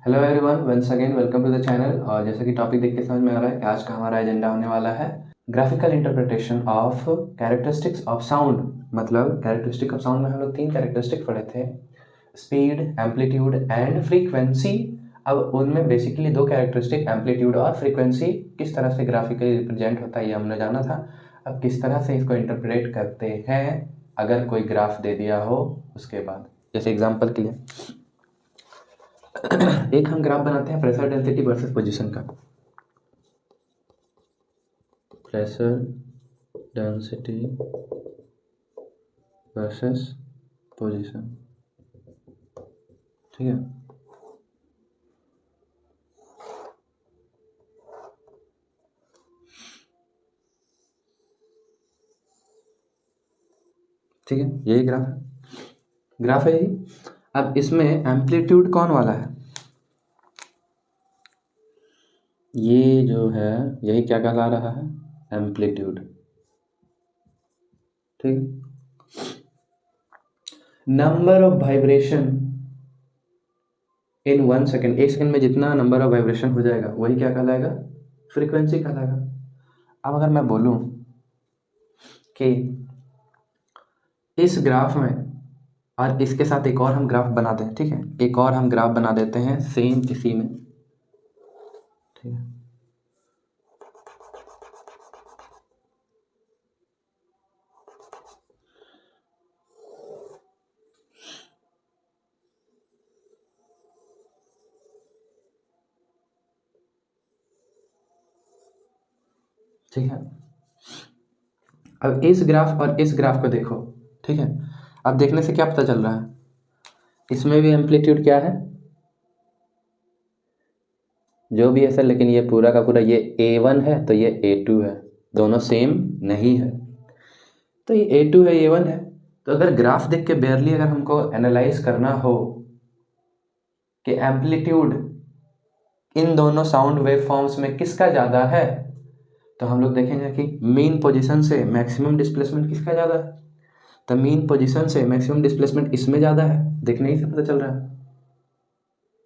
Hello everyone, once again welcome to the channel. और जैसा कि टॉपिक देख के समझ में आ रहा है कि आज का हमारा एजेंडा होने वाला है graphical interpretation of characteristics of sound. मतलब कैरेक्टरिस्टिक ऑफ साउंड में हम लोग 3 कैरेक्टरिस्टिक पढ़े थे, स्पीड, एम्पलीट्यूड एंड फ्रीक्वेंसी। अब उनमें बेसिकली 2 कैरेक्टरिस्टिक एम्पलीट्यूड और फ्रीक्वेंसी किस तरह से ग्राफिकली रिप्रेजेंट होता है ये हमने जाना था। अब किस तरह से इसको इंटरप्रेट करते हैं अगर कोई ग्राफ दे दिया हो उसके बाद, जैसे एग्जांपल के लिए एक हम ग्राफ बनाते हैं प्रेशर डेंसिटी वर्सेस पोजीशन का। प्रेशर डेंसिटी वर्सेस पोजीशन, ठीक है। ठीक है, यही ग्राफ है यही। अब इसमें एम्पलीट्यूड कौन वाला है? ये जो है यही क्या कहला रहा है? एम्पलीट्यूड, ठीक। Number of vibration in 1 second, 1 second में जितना नंबर ऑफ वाइब्रेशन हो जाएगा वही क्या कहलाएगा? फ्रीक्वेंसी कहलाएगा। अब अगर मैं बोलूं कि इस ग्राफ में और इसके साथ एक और हम ग्राफ बना दें, ठीक है, एक और हम ग्राफ बना देते हैं सेम इसी में, ठीक है। ठीक है, अब इस ग्राफ और इस ग्राफ को देखो, ठीक है। अब देखने से क्या पता चल रहा है? इसमें भी एम्पलीट्यूड क्या है? जो भी है सर, लेकिन ये पूरा का पूरा ये A1 है तो ये A2 है, दोनों सेम नहीं है। तो ये A2 है, A1 है। तो अगर ग्राफ देख के बेयरली अगर हमको एनालाइज करना हो कि एम्पलीट्यूड इन दोनों साउंड वेव फॉर्म्स में किसका ज़्यादा है, तो हम लोग देखेंगे कि मीन पोजीशन से मैक्सिमम डिस्प्लेसमेंट किसका ज़्यादा है। तो मीन पोजीशन से मैक्सिमम डिस्प्लेसमेंट इसमें ज़्यादा है, देखने ही से पता चल रहा है।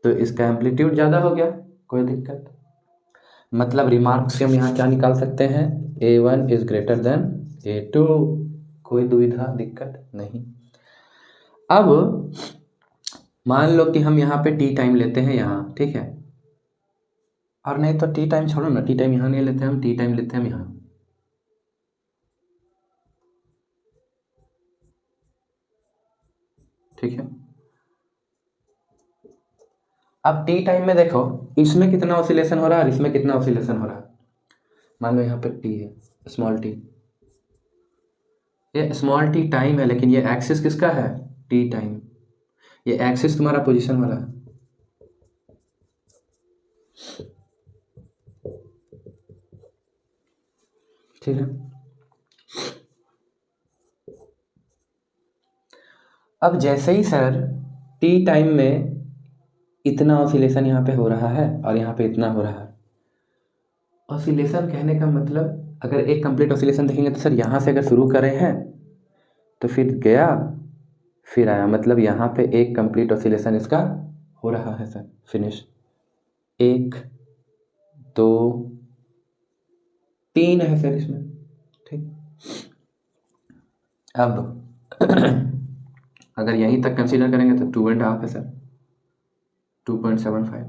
तो इसका एम्पलीट्यूड ज़्यादा हो गया, कोई दिक्कत। मतलब रिमार्क से हम यहाँ क्या निकाल सकते हैं? A1 is greater than A2, कोई दुविधा दिक्कत नहीं। अब मान लो कि हम यहाँ पे टी टाइम लेते हैं यहाँ, ठीक है। और नहीं तो टी टाइम छोड़ो ना, टी टाइम यहाँ नहीं लेते हम, टी टाइम लेते हैं हम यहाँ, ठीक है। अब टी टाइम में देखो इसमें कितना ऑसिलेशन हो रहा है और इसमें कितना ऑसिलेशन हो रहा है। मान लो यहाँ पे टी है, स्मॉल टी, ये स्मॉल टी टाइम है, लेकिन ये एक्सिस किसका है? T time. ये एक्सिस तुम्हारा पोजीशन वाला है, ठीक है। अब जैसे ही सर टी टाइम में इतना ऑसिलेशन यहाँ पे हो रहा है और यहाँ पे इतना हो रहा है। ऑसिलेशन कहने का मतलब अगर एक कंप्लीट ऑसिलेशन देखेंगे तो सर यहाँ से अगर शुरू करें हैं तो फिर गया फिर आया, मतलब यहाँ पे एक कंप्लीट ऑसिलेशन इसका हो रहा है सर, फिनिश। 1 2 3 है सर इसमें, ठीक। अब अगर यहीं तक कंसीडर करेंगे तो 2.5 है सर, 2.75।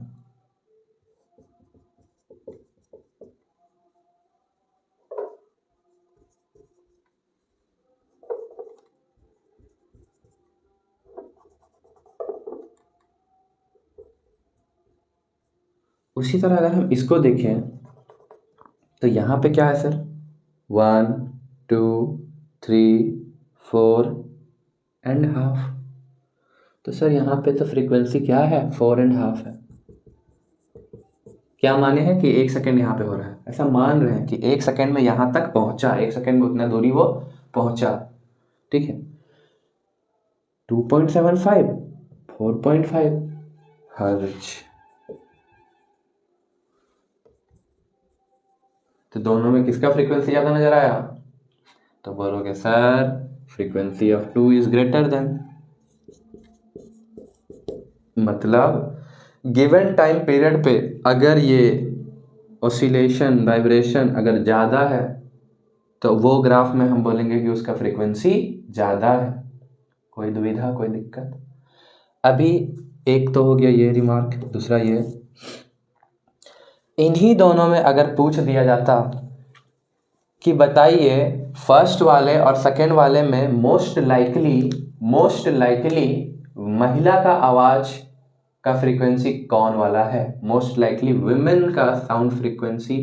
उसी तरह अगर हम इसको देखें तो यहाँ पे क्या है सर? 1 2 3 4.5। तो सर यहाँ पे तो फ्रीक्वेंसी क्या है? 4.5 है। क्या माने हैं कि 1 सेकेंड यहाँ पे हो रहा है, ऐसा मान रहे हैं कि 1 सेकेंड में यहाँ तक पहुंचा, 1 सेकेंड में उतना दूरी वो पहुंचा, ठीक है। 2.75 4.5 हर्ट्ज। तो दोनों में किसका फ्रीक्वेंसी ज़्यादा नजर आया? तो बोलोगे sir frequency of 2 is greater than, मतलब गिवन टाइम पीरियड पे अगर ये ऑसिलेशन वाइब्रेशन अगर ज़्यादा है तो वो ग्राफ में हम बोलेंगे कि उसका फ्रीक्वेंसी ज़्यादा है। कोई दुविधा, कोई दिक्कत? अभी एक तो हो गया ये रिमार्क, दूसरा ये, इन्हीं दोनों में अगर पूछ दिया जाता कि बताइए फर्स्ट वाले और सेकंड वाले में मोस्ट लाइकली महिला का आवाज का फ्रीक्वेंसी कौन वाला है, मोस्ट लाइकली विमेन का साउंड फ्रीक्वेंसी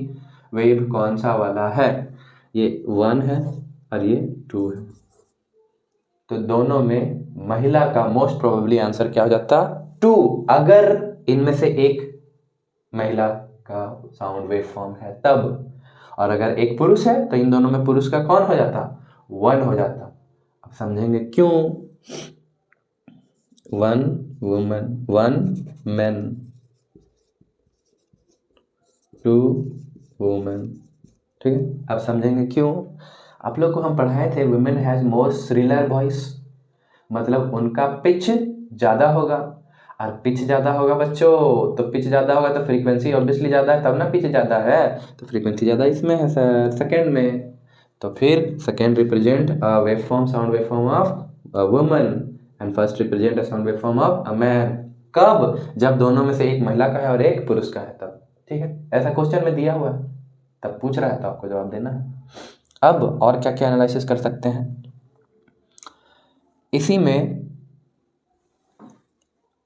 वेव कौन सा वाला है? ये 1 है और ये 2 है। तो दोनों में महिला का मोस्ट प्रोबेबली आंसर क्या हो जाता? 2, अगर इनमें से एक महिला का साउंड वेव फॉर्म है तब। और अगर एक पुरुष है तो इन दोनों में पुरुष का कौन हो जाता? 1 हो जाता। अब समझेंगे क्यों। 1 वुमन 1 मैन 2 वुमन, ठीक है। अब समझेंगे क्यों। आप लोग को हम पढ़ाए थे वुमेन हैज मोर श्रिलर वॉइस, मतलब उनका पिच ज़्यादा होगा। और पिच ज़्यादा होगा बच्चों, तो पिच ज़्यादा होगा तो फ्रीक्वेंसी ऑब्वियसली ज़्यादा है, तब ना पिच ज़्यादा है, तो फ्रीक्वेंसी ज़्यादा इसमें है सर, सेकेंड में। तो फिर second represent a wave form, sound wave form of a woman and first represent a sound wave form of a man. कब? जब दोनों में से एक महिला का है और एक पुरुष का है तब, ठीक है। ऐसा क्वेश्चन में दिया हुआ है, तब पूछ रहा है तो आपको जवाब देना है। अब और क्या क्या एनालिसिस कर सकते हैं इसी में,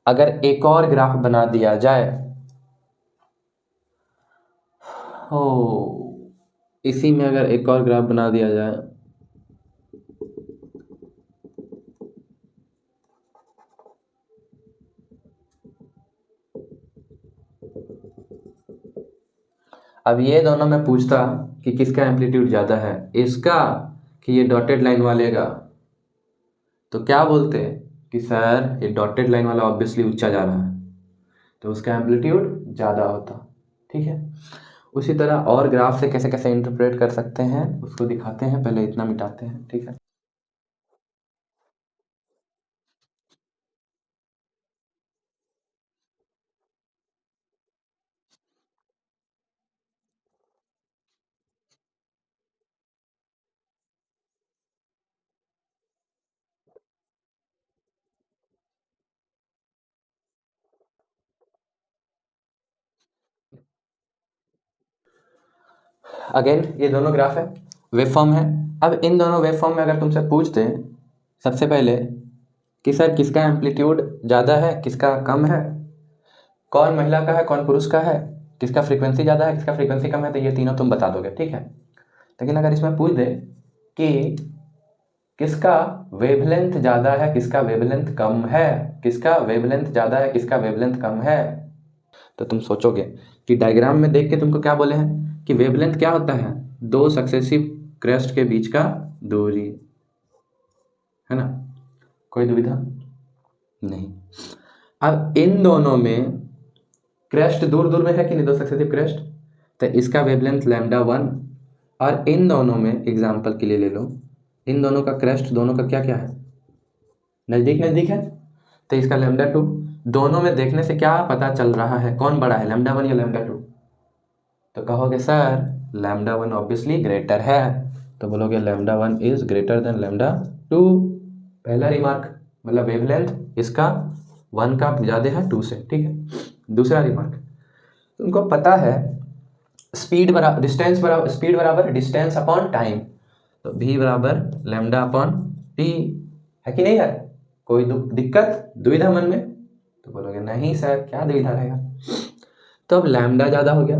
अगर एक और ग्राफ बना दिया जाए हो, इसी में अगर एक और ग्राफ बना दिया जाए, अब ये दोनों में पूछता कि किसका एम्पलीट्यूड ज़्यादा है, इसका कि ये डॉटेड लाइन वाले का, तो क्या बोलते कि सर ये डॉटेड लाइन वाला ऑब्वियसली ऊंचा जा रहा है तो उसका एम्पलीट्यूड ज़्यादा होता, ठीक है। उसी तरह और ग्राफ से कैसे कैसे इंटरप्रेट कर सकते हैं उसको दिखाते हैं, पहले इतना मिटाते हैं, ठीक है। अगेन ये दोनों ग्राफ है, वेव फॉर्म है। अब इन दोनों वेव फॉर्म में अगर तुमसे पूछ दें सबसे पहले कि सर किसका एम्पलीट्यूड ज़्यादा है किसका कम है, कौन महिला का है कौन पुरुष का है, किसका फ्रीक्वेंसी ज़्यादा है किसका फ्रीक्वेंसी कम है, तो ये तीनों तुम बता दोगे, ठीक है। लेकिन अगर इसमें पूछ दे कि किसका वेवलेंथ ज़्यादा है किसका वेवलेंथ कम है, किसका वेवलेंथ ज़्यादा है किसका वेवलेंथ कम है, तो तुम सोचोगे कि डायग्राम में देख के तुमको क्या बोले हैं कि वेवलेंथ क्या होता है, 2 सक्सेसिव क्रेस्ट के बीच का दूरी, है ना। कोई दुविधा नहीं। अब इन दोनों में क्रेस्ट दूर दूर में है कि नहीं, 2 सक्सेसिव क्रेस्ट, तो इसका वेवलेंथ λ1, और इन दोनों में एग्जाम्पल के लिए ले लो, इन दोनों का क्रेस्ट दोनों का क्या क्या है, नज़दीक नज़दीक है, तो इसका λ2। दोनों में देखने से क्या पता चल रहा है कौन बड़ा है, λ1 या λ2, तो कहोगे सर λ1 ऑब्वियसली ग्रेटर है, तो बोलोगे λ1 इज ग्रेटर देन λ2। पहला रिमार्क, मतलब वेवलेंथ इसका 1 का ज़्यादा है 2 से, ठीक है। दूसरा रिमार्क, तुमको पता है स्पीड बराबर डिस्टेंस अपॉन टाइम, तो v बराबर लैम्डा अपॉन टी, है कि नहीं है। कोई दिक्कत दुविधा मन में, तो बोलोगे नहीं सर क्या दुविधा रहेगा। तो अब लैम्डा ज़्यादा हो गया,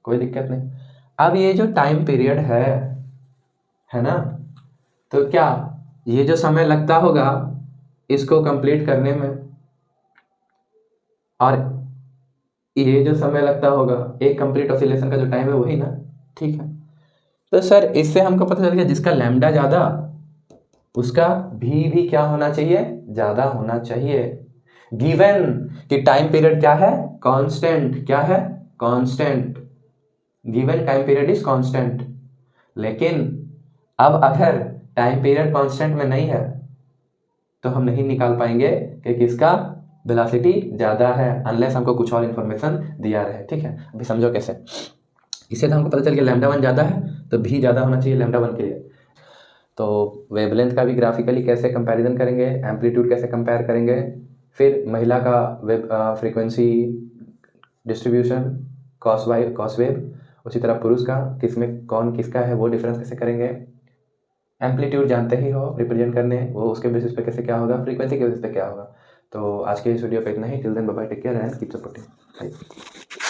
कोई दिक्कत नहीं। अब ये जो टाइम पीरियड है ना, तो क्या ये जो समय लगता होगा इसको कंप्लीट करने में, और ये जो समय लगता होगा एक कंप्लीट ऑसिलेशन का जो टाइम है वही ना, ठीक है। तो सर इससे हमको पता चल गया जिसका लैम्डा ज़्यादा उसका भी क्या होना चाहिए, ज़्यादा होना चाहिए, गिवन कि टाइम पीरियड क्या है, कांस्टेंट, क्या है, constant, given time period is constant. लेकिन अब अगर टाइम पीरियड कांस्टेंट में नहीं है तो हम नहीं निकाल पाएंगे कि किसका वेलोसिटी ज़्यादा है अनलेस हमको कुछ और इन्फॉर्मेशन दिया रहे। ठीक है, अभी समझो कैसे। इससे तो हमको पता चल गया लैम्डा वन ज़्यादा है तो भी ज़्यादा होना चाहिए लैम्डा वन के लिए। तो वेवलेंथ का भी ग्राफिकली कैसे कंपैरिजन करेंगे, एम्पलीट्यूड कैसे कंपेयर करेंगे, फिर महिला का wave frequency distribution cos wave, उसी तरह पुरुष का किसमें कौन किसका है वो डिफरेंस कैसे करेंगे, एम्पलीट्यूड जानते ही हो रिप्रेजेंट करने, वो उसके बेसिस पे कैसे क्या होगा, फ्रीक्वेंसी के बेसिस पे क्या होगा। तो आज के इस वीडियो पे इतना ही। Till then bye bye, take care and keep supporting.